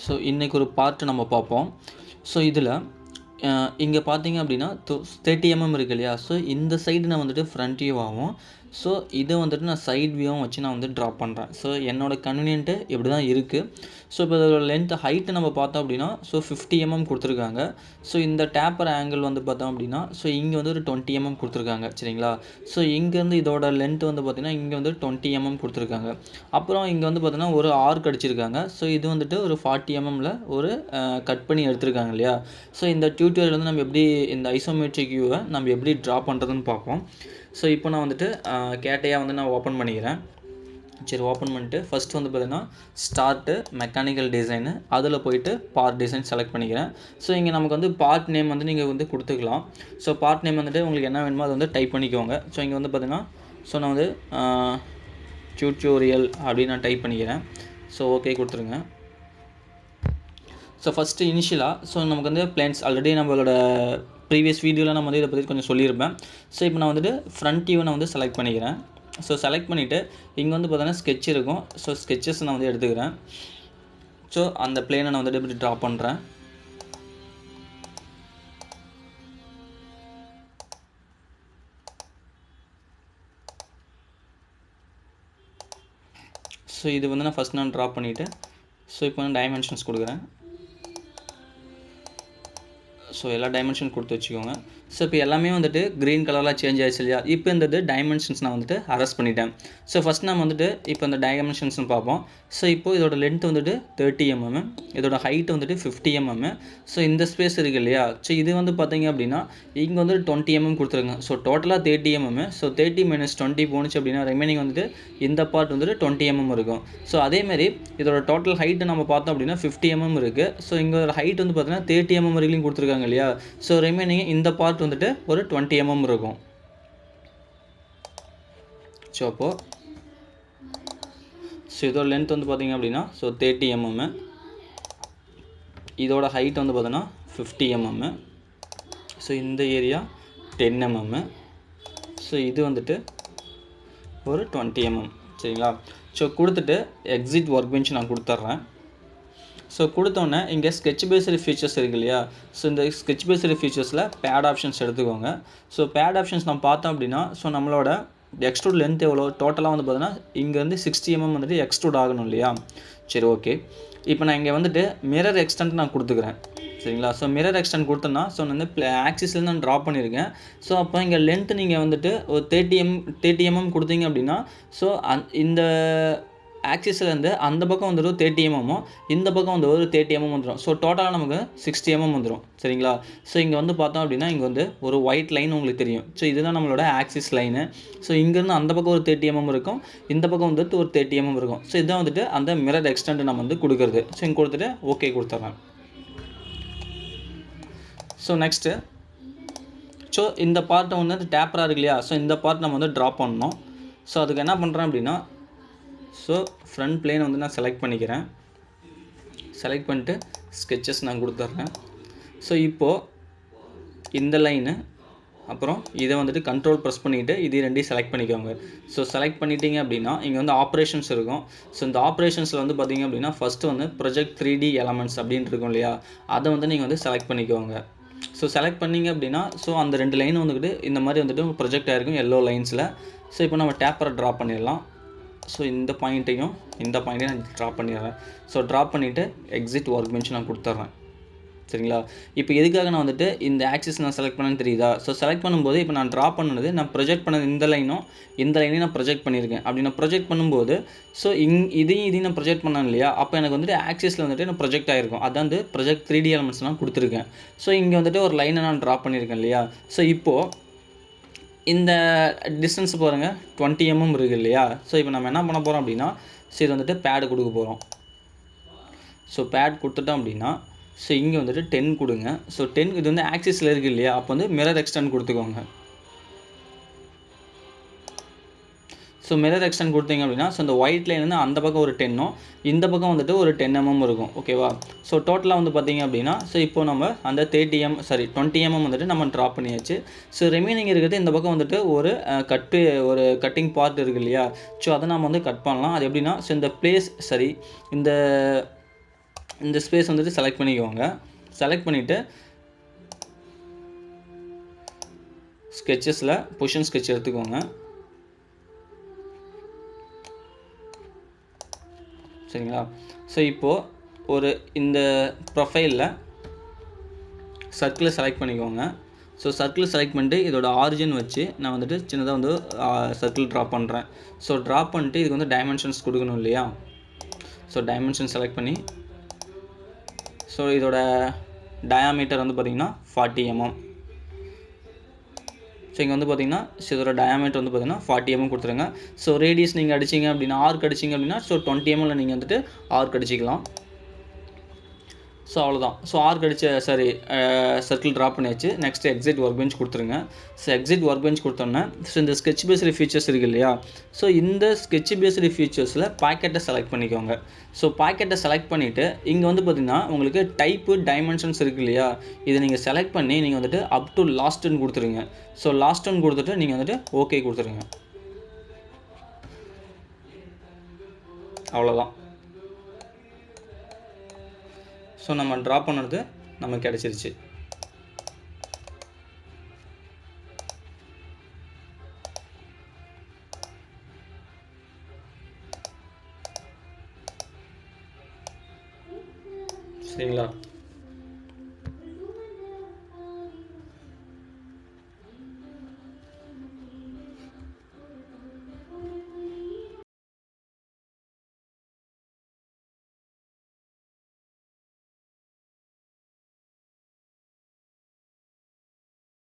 So இன்றைக்கி ஒரு part நம்ம பார்ப்போம். ஸோ இதில் இங்கே பார்த்தீங்க அப்படின்னா 30 mm இருக்கு இல்லையா? ஸோ இந்த சைடு நான் வந்துட்டு ஃப்ரண்ட் வியூவாகவும், ஸோ இதை வந்துட்டு நான் சைட் வியூவும் வச்சு நான் வந்து ட்ரா பண்ணுறேன். ஸோ என்னோட கன்வீனியன்ட்டு இப்படி தான் இருக்குது. ஸோ இப்போ இதோட லென்த் ஹைட்டு நம்ம பார்த்தோம் அப்படின்னா ஸோ 50 mm கொடுத்துருக்காங்க. ஸோ இந்த டேப்பர் ஆங்கிள் வந்து பார்த்தோம் அப்படின்னா ஸோ இங்கே வந்து ஒரு 20 mm கொடுத்துருக்காங்க. சரிங்களா? ஸோ இங்கேருந்து இதோட லென்த் வந்து பார்த்திங்கன்னா இங்கே வந்து 20 mm கொடுத்துருக்காங்க. அப்புறம் இங்கே வந்து பார்த்தீங்கன்னா ஒரு ஆர்க் அடிச்சிருக்காங்க. ஸோ இது வந்துட்டு ஒரு 40 mmல ஒரு கட் பண்ணி எடுத்திருக்காங்க இல்லையா? ஸோ இந்த டியூட்டோரியல் வந்து நம்ம எப்படி இந்த ஐசோமெட்ரிக் வியூவை நம்ம எப்படி ட்ரா பண்ணுறதுன்னு பார்ப்போம். ஸோ இப்போ நான் வந்துட்டு கேட்டையா வந்து நான் ஓப்பன் பண்ணிக்கிறேன். சரி, ஓப்பன் பண்ணிட்டு ஃபஸ்ட்டு வந்து பார்த்தீங்கன்னா ஸ்டார்ட்டு மெக்கானிக்கல் டிசைனு, அதில் போயிட்டு பார்ட் டிசைன் செலக்ட் பண்ணிக்கிறேன். ஸோ இங்கே நமக்கு வந்து பார்ட் நேம் வந்து நீங்கள் வந்து கொடுத்துக்கலாம். ஸோ பார்ட் நேம் வந்துட்டு உங்களுக்கு என்ன வேணுமோ அதை வந்து டைப் பண்ணிக்கோங்க. ஸோ இங்கே வந்து பார்த்தீங்கன்னா ஸோ நான் வந்து டியூட்டோரியல் அப்படின்னு நான் டைப் பண்ணிக்கிறேன். ஸோ ஓகே கொடுத்துருங்க. ஸோ ஃபஸ்ட்டு இனிஷியலாக ஸோ நமக்கு வந்து பிளான்ஸ் ஆல்ரெடி நம்மளோட ப்ரீவியஸ் வீடியோவில் நம்ம வந்து இதை பற்றி கொஞ்சம் சொல்லியிருப்பேன். ஸோ இப்போ நான் வந்துட்டு ஃப்ரண்ட் வியூவை நான் வந்து செலக்ட் பண்ணிக்கிறேன். ஸோ செலக்ட் பண்ணிவிட்டு இங்கே வந்து பார்த்தீங்கன்னா ஸ்கெட்ச் இருக்கும். ஸோ ஸ்கெட்சஸ் நான் வந்து எடுத்துக்கிறேன். ஸோ அந்த பிளேனை நான் வந்துட்டு இப்படி ட்ரா பண்ணுறேன். ஸோ இது வந்து நான் ஃபஸ்ட் நான் ட்ரா பண்ணிவிட்டு ஸோ இப்போ நான் டைமென்ஷன்ஸ் கொடுக்குறேன். ஸோ எல்லா டைமென்ஷன் கொடுத்து வச்சுக்கோங்க. ஸோ இப்போ எல்லாமே வந்துட்டு க்ரீன் கலரில் சேஞ்ச் ஆகிடுச்சு இல்லையா? இப்போ இந்த டைமென்ஷன்ஸ் நான் வந்துட்டு அரெஸ்ட் பண்ணிட்டேன். ஸோ ஃபஸ்ட் நம்ம வந்துட்டு இப்போ இந்த டைமென்ஷன்ஸ்னு பார்ப்போம். ஸோ இப்போது இதோட லென்த் வந்துட்டு 30 mm, இதோட ஹைட் வந்துட்டு 50 mm. ஸோ இந்த ஸ்பேஸ் இருக்குது இல்லையா? ஸோ இது வந்து பார்த்தீங்க அப்படின்னா இங்கே வந்துட்டு 20 mm கொடுத்துருங்க. ஸோ டோட்டலாக 30 mm. ஸோ 30 - 20 போணுச்சு அப்படின்னா ரிமைனிங் வந்துட்டு இந்த பார்ட் வந்துட்டு 20 mm இருக்கும். ஸோ அதேமாரி இதோட டோட்டல் ஹைட்டு நம்ம பார்த்தோம் அப்படின்னா 50 mm இருக்குது. ஸோ இங்கே ஒரு ஹைட் வந்து பார்த்தீங்கன்னா 30 mm வரைக்கும் கொடுத்துருக்காங்க இல்லையா? ஸோ ரிமைனிங் இந்த பார்ட் வந்துட்டு ஒரு 20 mm இருக்கும். ஸோ அப்போது இதோட லென்த் வந்து பார்த்திங்க அப்படின்னா ஸோ 30 mm, இதோட ஹைட் வந்து பார்த்தோன்னா 50 mm, ஸோ இந்த ஏரியா 10 mm, ஸோ இது வந்துட்டு ஒரு 20 mm. சரிங்களா? ஸோ கொடுத்துட்டு எக்ஸிட் ஒர்க் பெஞ்ச் நான் கொடுத்துட்றேன். ஸோ கொடுத்தோன்னே இங்கே ஸ்கெட்ச் பேஸ்டு ஃபீச்சர்ஸ் இருக்குது இல்லையா? ஸோ இந்த ஸ்கெட்ச் பேஸ்டு ஃபீச்சர்ஸில் பேட் ஆப்ஷன்ஸ் எடுத்துக்கோங்க. ஸோ பேட் ஆப்ஷன்ஸ் நம்ம பார்த்தோம் அப்படின்னா ஸோ நம்மளோட எக்ஸ்ட்ரூட் லென்த் எவ்வளோ டோட்டலாக வந்து பார்த்தீங்கன்னா இங்கேருந்து 60 mm வந்துட்டு எக்ஸ்ட்ரூட் ஆகணும் இல்லையா? சரி, ஓகே. இப்போ நான் இங்கே வந்துட்டு மிரர் எக்ஸ்டென்ட் நான் கொடுத்துக்கிறேன். சரிங்களா? ஸோ மிரர் எக்ஸ்டென்ட் கொடுத்தோன்னா ஸோ நான் வந்து ஆக்சிஸ்லேருந்து நான் ட்ரா பண்ணியிருக்கேன். ஸோ அப்போ இங்கே லென்த்து நீங்கள் வந்துட்டு ஒரு 30 mm கொடுத்தீங்க அப்படின்னா ஸோ இந்த ஆக்சிஸ்லேருந்து அந்த பக்கம் வந்துடும் 30 mm, இந்த பக்கம் வந்து ஒரு 30 mm வந்துடும். ஸோ டோட்டலாக நமக்கு 60 mm வந்துடும். சரிங்களா? ஸோ இங்கே வந்து பார்த்தோம் அப்படின்னா இங்கே வந்து ஒரு ஒயிட் லைன் உங்களுக்கு தெரியும். ஸோ இதுதான் நம்மளோட ஆக்சிஸ் லைனு. ஸோ இங்கேருந்து அந்த பக்கம் ஒரு 30 mm இருக்கும், இந்த பக்கம் வந்துட்டு ஒரு 30 mm இருக்கும். ஸோ இதுதான் வந்துட்டு அந்த மிரர் எக்ஸ்டெண்ட் நம்ம வந்து கொடுக்குறது. ஸோ இங்கே கொடுத்துட்டு ஓகே கொடுத்துட்றேன். ஸோ நெக்ஸ்ட்டு ஸோ இந்த பார்ட்டை வந்து டேப்பராக இருக்கு இல்லையா? ஸோ இந்த பார்ட் நம்ம வந்து ட்ரா பண்ணணும். ஸோ அதுக்கு என்ன பண்ணுறேன் அப்படின்னா ஸோ ஃப்ரண்ட் பிளேன் வந்து நான் செலக்ட் பண்ணிக்கிறேன். செலக்ட் பண்ணிட்டு ஸ்கெட்சஸ் நான் கொடுத்துட்றேன். ஸோ இப்போது இந்த லைனு அப்புறம் இதை வந்துட்டு கண்ட்ரோல் ப்ரெஸ் பண்ணிவிட்டு இது ரெண்டையும் செலக்ட் பண்ணிக்கோங்க. ஸோ செலக்ட் பண்ணிட்டீங்க அப்படின்னா இங்கே வந்து ஆப்ரேஷன்ஸ் இருக்கும். ஸோ இந்த ஆப்ரேஷன்ஸில் வந்து பார்த்திங்க அப்படின்னா ஃபஸ்ட்டு வந்து ப்ரொஜெக்ட் 3D எலமெண்ட்ஸ் அப்படின்ட்டு இருக்கும் இல்லையா? அதை வந்து நீங்கள் வந்து செலக்ட் பண்ணிக்கோங்க. ஸோ செலக்ட் பண்ணிங்க அப்படின்னா ஸோ அந்த 2 லைன் வந்துக்கிட்டு இந்த மாதிரி வந்துட்டு ப்ரொஜெக்ட் ஆகிருக்கும் எல்லோ லைன்ஸில். ஸோ இப்போ நம்ம டேப்பரை ட்ரா பண்ணிடலாம். ஸோ இந்த பாயிண்ட்டையும் நான் ட்ரா பண்ணிடுறேன். ஸோ ட்ரா பண்ணிவிட்டு எக்ஸிட் ஒர்க் பெஞ்ச் நான் கொடுத்துட்றேன். சரிங்களா? இப்போ எதுக்காக நான் வந்துட்டு இந்த ஆக்சிஸ் நான் செலக்ட் பண்ணேன்னு தெரியுதா? ஸோ செலக்ட் பண்ணும்போது இப்போ நான் ட்ரா பண்ணது நான் ப்ரொஜெக்ட் பண்ணது இந்த லைனையும் நான் ப்ரொஜெக்ட் பண்ணியிருக்கேன். அப்படி நான் ப்ரொஜெக்ட் பண்ணும்போது ஸோ இதையும் நான் ப்ரொஜெக்ட் பண்ணேன் இல்லையா? அப்போ எனக்கு வந்துட்டு ஆக்சிஸில் வந்துட்டு நான் ப்ரொஜெக்ட் ஆகிருக்கும். அதான் வந்து ப்ரொஜெக்ட் 3D எலமெண்ட்ஸ்லாம் கொடுத்துருக்கேன். ஸோ இங்கே வந்துட்டு ஒரு லைனை நான் ட்ரா பண்ணியிருக்கேன் இல்லையா? ஸோ இப்போது இந்த டிஸ்டன்ஸ் பாருங்கள் 20 mm இருக்குது இல்லையா? ஸோ இப்போ நம்ம என்ன பண்ண போகிறோம் அப்படின்னா ஸோ இது வந்துட்டு பேடு கொடுக்க போகிறோம். ஸோ பேட் கொடுத்துட்டோம் அப்படின்னா ஸோ இங்கே வந்துட்டு 10 கொடுங்க. ஸோ 10 இது வந்து ஆக்சிஸில் இருக்குது இல்லையா? அப்போ வந்து மிரர் எக்ஸ்டெண்ட் கொடுத்துக்கோங்க. ஸோ மிரர் எக்ஸ்டெண்ட் கொடுத்தீங்க அப்படின்னா ஸோ இந்த ஒயிட் லைன் வந்து அந்த பக்கம் ஒரு 10, இந்த பக்கம் வந்துட்டு ஒரு 10 mm இருக்கும். ஓகேவா? ஸோ டோட்டலாக வந்து பார்த்தீங்க அப்படின்னா ஸோ இப்போ நம்ம அந்த 20 mm வந்துட்டு நம்ம ட்ரா பண்ணியாச்சு. ஸோ ரிமைனிங் இருக்கிறது இந்த பக்கம் வந்துட்டு ஒரு கட்டிங் பார்ட் இருக்குது இல்லையா? ஸோ அதை நம்ம வந்து கட் பண்ணலாம். அது எப்படின்னா ஸோ இந்த பிளேஸ் இந்த இந்த ஸ்பேஸ் வந்துட்டு செலக்ட் பண்ணிக்கோங்க. செலக்ட் பண்ணிவிட்டு ஸ்கெட்சஸில் பொசிஷன் ஸ்கெட்ச் எடுத்துக்கோங்க. சரிங்களா? ஸோ இப்போது ஒரு இந்த ப்ரொஃபைலில் சர்க்கிளை செலக்ட் பண்ணிக்கோங்க. ஸோ சர்க்கிள் செலக்ட் பண்ணிட்டு இதோட ஆரிஜின் வச்சு நான் வந்துட்டு சின்னதாக வந்து சர்க்கிள் ட்ரா பண்ணுறேன். ஸோ ட்ரா பண்ணிட்டு இதுக்கு வந்து டைமென்ஷன்ஸ் கொடுக்கணும் இல்லையா? ஸோ டைமென்ஷன் செலக்ட் பண்ணி ஸோ இதோட டயாமீட்டர் வந்து பார்த்திங்கன்னா 40 mm. ஸோ இங்கே வந்து பார்த்திங்கன்னா இதோட டயாமீட்டர் வந்து பார்த்திங்கன்னா 40 mm கொடுத்துருங்க. ஸோ ரேடியஸ் நீங்கள் அடிச்சிங்க அப்படின்னா ஆர்க் அடிச்சிங்க அப்படின்னா ஸோ 20 mm நீங்கள் வந்துட்டு ஆர்க் அடிச்சிக்கலாம். ஸோ அவ்வளோதான். ஸோ ஆர்க் அடிச்ச சர்க்கிள் ட்ரா பண்ணியாச்சு. நெக்ஸ்ட் எக்ஸிட் ஒர்க் பெஞ்ச் கொடுத்துருங்க. ஸோ எக்ஸிட் ஒர்க் பெஞ்ச் கொடுத்தோன்னே ஸோ இந்த ஸ்கெட்ச் பேஸ்டு ஃபீச்சர்ஸ் இருக்குது இல்லையா? ஸோ இந்த ஸ்கெட்ச் பேஸ்டு ஃபீச்சர்ஸில் பாக்கெட்டை செலக்ட் பண்ணிக்கோங்க. ஸோ பாக்கெட்டை செலக்ட் பண்ணிவிட்டு இங்கே வந்து பார்த்திங்கன்னா உங்களுக்கு டைப்பு டைமென்ஷன்ஸ் இருக்குது இல்லையா? இதை நீங்கள் செலக்ட் பண்ணி நீங்கள் வந்துட்டு அப் டு லாஸ்ட்டுன்னு கொடுத்துருங்க. ஸோ லாஸ்ட்டுன்னு கொடுத்துட்டு நீங்கள் வந்துட்டு ஓகே கொடுத்துருங்க. அவ்வளோதான். ஸோ நம்ம ட்ரா பண்ணுறது நமக்கு கிடச்சிருச்சு. சரிங்களா?